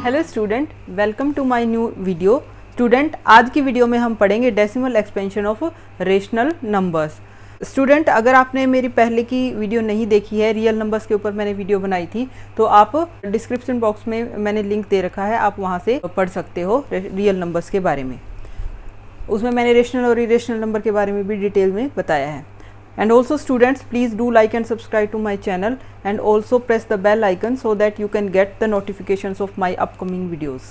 Hello student, welcome to my new video. Student, आज की video में हम पढ़ेंगे decimal expansion of rational numbers. Student, अगर आपने मेरी पहले की वीडियो नहीं देखी है, रियल नंबर्स के ऊपर मैंने वीडियो बनाई थी, तो आप डिस्क्रिप्शन बॉक्स में मैंने लिंक दे रखा है, आप वहाँ से पढ़ सकते हो रियल नंबर्स के बारे में। उसमें मैंने रेशनल और इरेशनल नंबर के बारे में भी डिटेल में बताया है। And also students, please do like and subscribe to my channel and also press the bell icon so that you can get the notifications of my upcoming videos.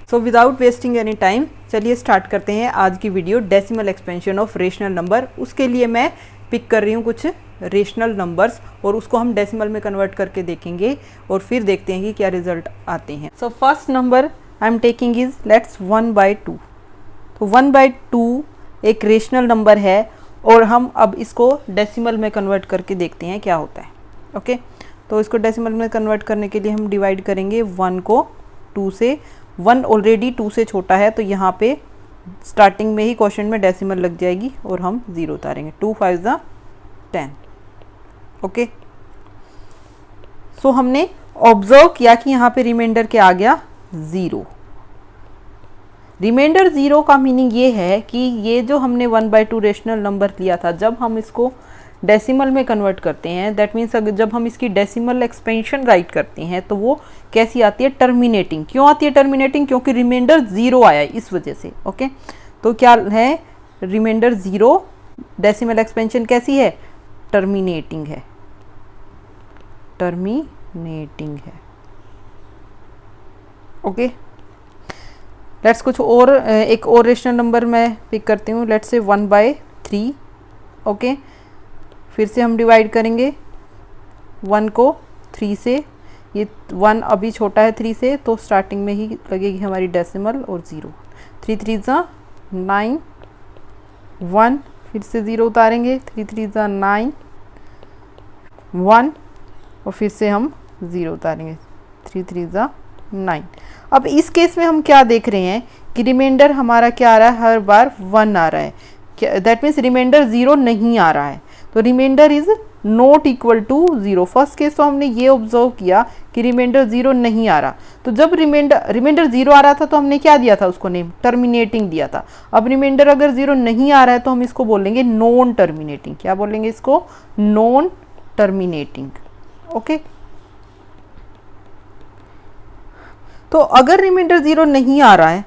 So without wasting any time, चलिए start करते हैं आज की video decimal expansion of rational number. उसके लिए मैं pick कर रही हूँ कुछ रेशनल नंबर्स और उसको हम डेसिमल में कन्वर्ट करके देखेंगे और फिर देखते हैं कि क्या रिजल्ट आते हैं। So first number I am taking is let's 1/2। तो 1/2 एक रेशनल नंबर है और हम अब इसको डेसिमल में कन्वर्ट करके देखते हैं क्या होता है। ओके, तो इसको डेसिमल में कन्वर्ट करने के लिए हम डिवाइड करेंगे 1 को 2 से। 1 ऑलरेडी 2 से छोटा है तो यहाँ पे स्टार्टिंग में ही क्वेश्चन में डेसिमल लग जाएगी और हम 0 उतारेंगे। 2 5 ज़ा 10। ओके, सो हमने ऑब्जर्व किया कि यहाँ पे रिमाइंडर क्या आ गया, 0। रिमाइंडर 0 का मीनिंग ये है कि ये जो हमने 1/2 रेशनल नंबर लिया था, जब हम इसको डेसिमल में कन्वर्ट करते हैं, दैट मीन्स जब हम इसकी डेसिमल एक्सपेंशन राइट करते हैं तो वो कैसी आती है, टर्मिनेटिंग। क्यों आती है टर्मिनेटिंग? क्योंकि रिमाइंडर 0 आया है इस वजह से। ओके, तो क्या है, रिमाइंडर 0, डेसिमल एक्सपेंशन कैसी है, टर्मिनेटिंग है, टर्मिनेटिंग है। ओके, लेट्स कुछ और एक और रेशनल नंबर मैं पिक करती हूँ। Let's say 1/3। ओके, फिर से हम डिवाइड करेंगे 1 को 3 से। ये 1 अभी छोटा है 3 से, तो स्टार्टिंग में ही लगेगी हमारी डेसिमल और 0। 3 3 ज़ा 9, 1 फिर से 0 उतारेंगे। 3 3 ज़ा 9, 1 और फिर से हम 0 उतारेंगे। 3 3 ज़ा 9। अब इस केस में हम क्या देख रहे हैं कि रिमाइंडर हमारा क्या आ रहा है, हर बार 1 आ रहा है। दैट मीन्स रिमाइंडर 0 नहीं आ रहा है, तो remainder is not equal to 0। First case तो हमने ये ऑब्जर्व किया कि रिमाइंडर 0 नहीं आ रहा, तो जब रिमाइंडर 0 आ रहा था तो हमने क्या दिया था उसको नेम, टर्मिनेटिंग दिया था। अब रिमाइंडर अगर 0 नहीं आ रहा है तो हम इसको बोलेंगे नॉन टर्मिनेटिंग। क्या बोलेंगे इसको, नॉन टर्मिनेटिंग। ओके, तो अगर रिमाइंडर 0 नहीं आ रहा है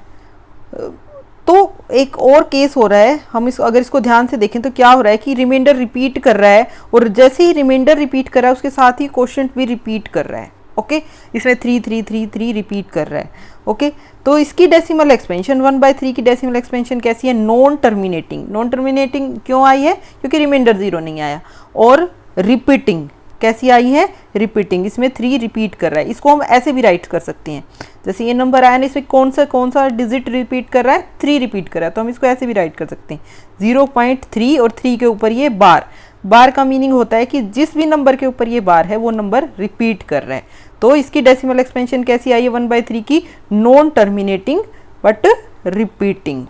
तो एक और केस हो रहा है। हम अगर इसको ध्यान से देखें तो क्या हो रहा है कि रिमाइंडर रिपीट कर रहा है और जैसे ही रिमाइंडर रिपीट कर रहा है उसके साथ ही क्वोशिएंट भी रिपीट कर रहा है। ओके, इसमें 3 3 3 3 रिपीट कर रहा है। ओके, तो इसकी डेसिमल एक्सपेंशन 1/3 की डेसिमल एक्सपेंशन कैसी है, नॉन टर्मिनेटिंग। नॉन टर्मिनेटिंग क्यों आई है, क्योंकि रिमाइंडर 0 नहीं आया। और रिपीटिंग कैसी आई है, रिपीटिंग। इसमें 3 रिपीट कर रहा है। इसको हम ऐसे भी राइट कर सकते हैं, जैसे ये नंबर आया ना, इसमें कौन सा डिजिट रिपीट कर रहा है, 3 रिपीट कर रहा है, तो हम इसको ऐसे भी राइट कर सकते हैं 0.3 और 3 के ऊपर ये बार। बार का मीनिंग होता है कि जिस भी नंबर के ऊपर ये बार है वो नंबर रिपीट कर रहा है। तो इसकी डेसिमल एक्सपेंशन कैसी आई है 1/3 की, non terminating but repeating.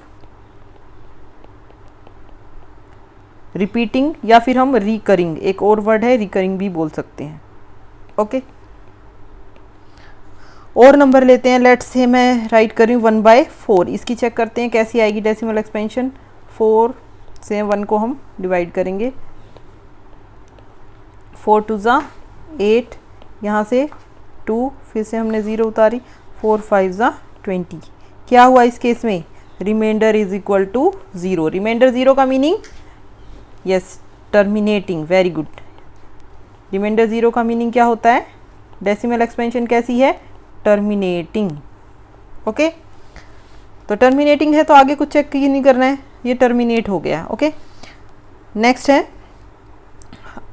Repeating या फिर हम रिकरिंग, एक और वर्ड है रिकरिंग भी बोल सकते हैं। ओके, और नंबर लेते हैं। लेट्स से मैं राइट कर रही हूँ 1/4। इसकी चेक करते हैं कैसी आएगी डेसिमल एक्सपेंशन। 4 से 1 को हम डिवाइड करेंगे। 4 2 ज़ा 8, यहाँ से 2 फिर से हमने 0 उतारी। 4 5 ज़ा 20। क्या हुआ इस केस में, remainder is equal to 0। Remainder 0 का meaning, yes, terminating. Very good. Remainder 0 का मीनिंग क्या होता है, डेसिमल एक्सपेंशन कैसी है, टर्मिनेटिंग। ओके, तो टर्मिनेटिंग है तो आगे कुछ चेक ही नहीं करना है, ये टर्मिनेट हो गया। ओके, नेक्स्ट है,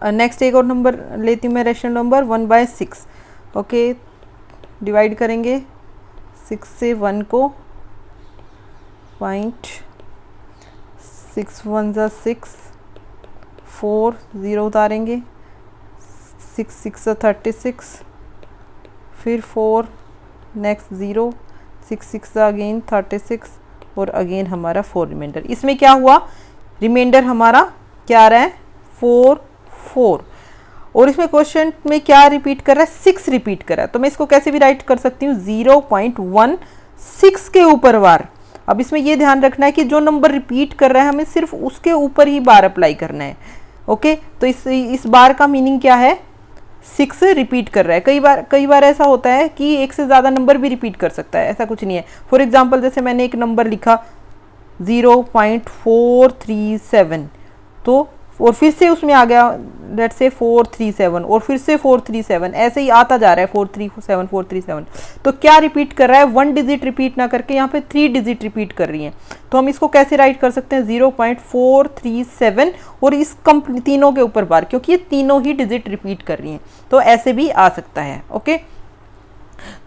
नेक्स्ट एक और नंबर लेती हूँ मैं, रेशनल नंबर 1/6। ओके, डिवाइड करेंगे 6 से 1 को। 6 1 ज़ा 6, 4 0 उतारेंगे। 6 6 ज़ा 36, फिर 4, नेक्स्ट 0, 6 6 ज़ा अगेन 36 और अगेन हमारा 4 रिमाइंडर। इसमें क्या हुआ, रिमाइंडर हमारा क्या आ रहा है, 4 4। और इसमें क्वेश्चन में क्या रिपीट कर रहा है, 6 रिपीट कर रहा है। तो मैं इसको कैसे भी राइट कर सकती हूँ, 0.16 के ऊपर बार। अब इसमें ये ध्यान रखना है कि जो नंबर रिपीट कर रहा है हमें सिर्फ उसके ऊपर ही बार अप्लाई करना है। ओके, तो इस बार का मीनिंग क्या है, 6 रिपीट कर रहा है। कई बार ऐसा होता है कि एक से ज़्यादा नंबर भी रिपीट कर सकता है, ऐसा कुछ नहीं है। फॉर एग्जाम्पल जैसे मैंने एक नंबर लिखा 0.437, तो और फिर से उसमें आ गया लेट्स से 437 और फिर से 437, ऐसे ही आता जा रहा है 437 437। तो क्या रिपीट कर रहा है, 1 डिजिट रिपीट ना करके यहाँ पे 3 डिजिट रिपीट कर रही है। तो हम इसको कैसे राइट कर सकते हैं, 0.437 और इस तीनों के ऊपर बार, क्योंकि ये तीनों ही डिजिट रिपीट कर रही हैं, तो ऐसे भी आ सकता है। ओके,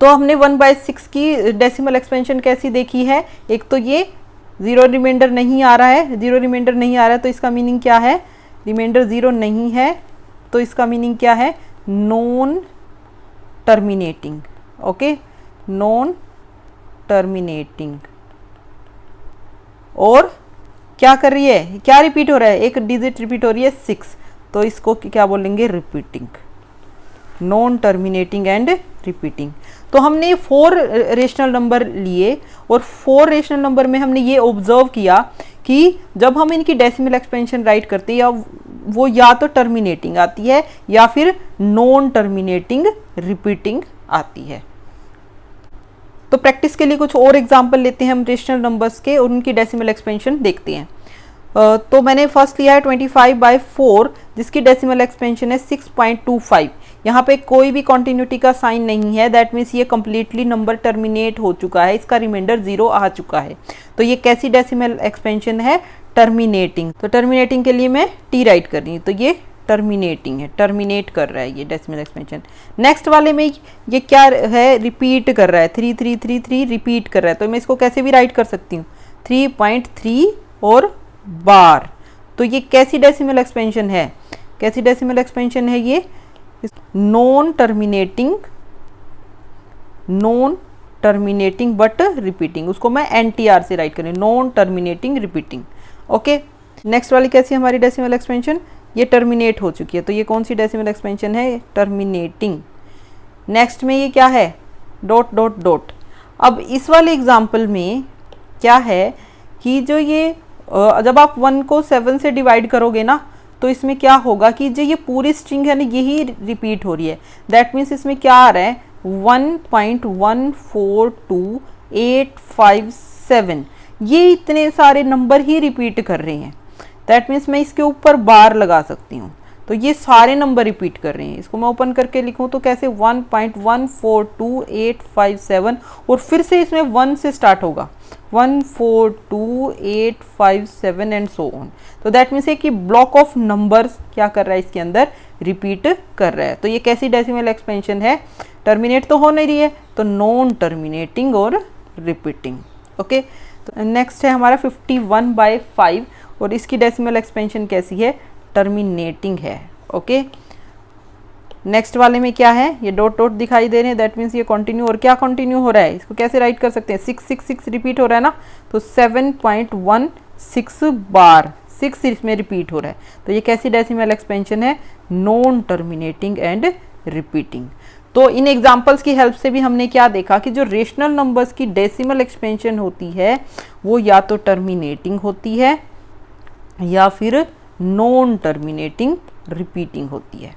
तो हमने 1/6 की डेसिमल एक्सपेंशन कैसी देखी है, एक तो ये जीरो रिमाइंडर नहीं आ रहा है, जीरो रिमाइंडर नहीं आ रहा है तो इसका मीनिंग क्या है, रिमाइंडर जीरो नहीं है, तो इसका मीनिंग क्या है, non terminating. Okay, non terminating. और क्या कर रही है, क्या रिपीट हो रहा है, एक डिजिट रिपीट हो रही है 6, तो इसको क्या बोलेंगे, repeating, non terminating and repeating. तो हमने 4 रेशनल नंबर लिए और 4 रेशनल नंबर में हमने ये ऑब्जर्व किया कि जब हम इनकी डेसिमल एक्सपेंशन राइट करते हैं, या वो या तो टर्मिनेटिंग आती है या फिर नॉन टर्मिनेटिंग रिपीटिंग आती है। तो प्रैक्टिस के लिए कुछ और एग्जांपल लेते हैं हम रेशनल नंबर्स के और उनकी डेसिमल एक्सपेंशन देखते हैं। तो मैंने फर्स्ट लिया है 25/4, जिसकी डेसिमल एक्सपेंशन है 6.25। यहाँ पे कोई भी कॉन्टिन्यूटी का साइन नहीं है, दैट मीन्स ये कम्प्लीटली नंबर टर्मिनेट हो चुका है, इसका रिमाइंडर 0 आ चुका है। तो ये कैसी डेसिमल एक्सपेंशन है, टर्मिनेटिंग। तो टर्मिनेटिंग के लिए मैं टी राइट कर रही हूँ, तो ये टर्मिनेटिंग है, टर्मिनेट कर रहा है ये डेसिमल एक्सपेंशन। नेक्स्ट वाले में ये क्या है, रिपीट कर रहा है, 3333 रिपीट कर रहा है, तो मैं इसको कैसे भी राइट कर सकती हूँ, 3.3 और बार। तो ये कैसी डेसिमल एक्सपेंशन है, कैसी डेसिमल एक्सपेंशन है ये, नॉन टर्मिनेटिंग बट रिपीटिंग। उसको मैं NTR से राइट करें, non terminating repeating. Okay, next वाली कैसी हमारी डेसिमल एक्सपेंशन, ये टर्मिनेट हो चुकी है, तो ये कौन सी डेसिमल एक्सपेंशन है, टर्मिनेटिंग। नेक्स्ट में ये क्या है, डॉट डॉट डॉट। अब इस वाले एग्जाम्पल में क्या है कि जो ये जब आप 1 को 7 से डिवाइड करोगे ना, तो इसमें क्या होगा कि जो ये पूरी स्ट्रिंग है ना, यही रिपीट हो रही है। दैट मीन्स इसमें क्या आ रहा है, 1.142857, ये इतने सारे नंबर ही रिपीट कर रहे हैं। दैट मीन्स मैं इसके ऊपर बार लगा सकती हूँ, तो ये सारे नंबर रिपीट कर रहे हैं। इसको मैं ओपन करके लिखूँ तो कैसे, 1.142857 और फिर से इसमें 1 से स्टार्ट होगा, 142,857 एंड सो ऑन। तो दैट मीन्स है कि ब्लॉक ऑफ नंबर्स क्या कर रहा है, इसके अंदर रिपीट कर रहा है। तो ये कैसी डेसिमल एक्सपेंशन है, टर्मिनेट तो हो नहीं रही है, तो नॉन टर्मिनेटिंग और रिपीटिंग। ओके, तो नेक्स्ट है हमारा 51/5 और इसकी डेसिमल एक्सपेंशन कैसी है, टर्मिनेटिंग है। ओके, नेक्स्ट वाले में क्या है, ये डॉट डॉट दिखाई दे रहे हैं, दैट मीन्स ये कंटिन्यू। और क्या कंटिन्यू हो रहा है, इसको कैसे राइट कर सकते हैं, 666 रिपीट हो रहा है ना, तो 7.16 बार 6 इसमें रिपीट हो रहा है। तो ये कैसी डेसिमल एक्सपेंशन है, नॉन टर्मिनेटिंग एंड रिपीटिंग। तो इन एग्जाम्पल्स की हेल्प से भी हमने क्या देखा कि जो रेशनल नंबर्स की डेसिमल एक्सपेंशन होती है वो या तो टर्मिनेटिंग होती है या फिर नॉन टर्मिनेटिंग रिपीटिंग होती है।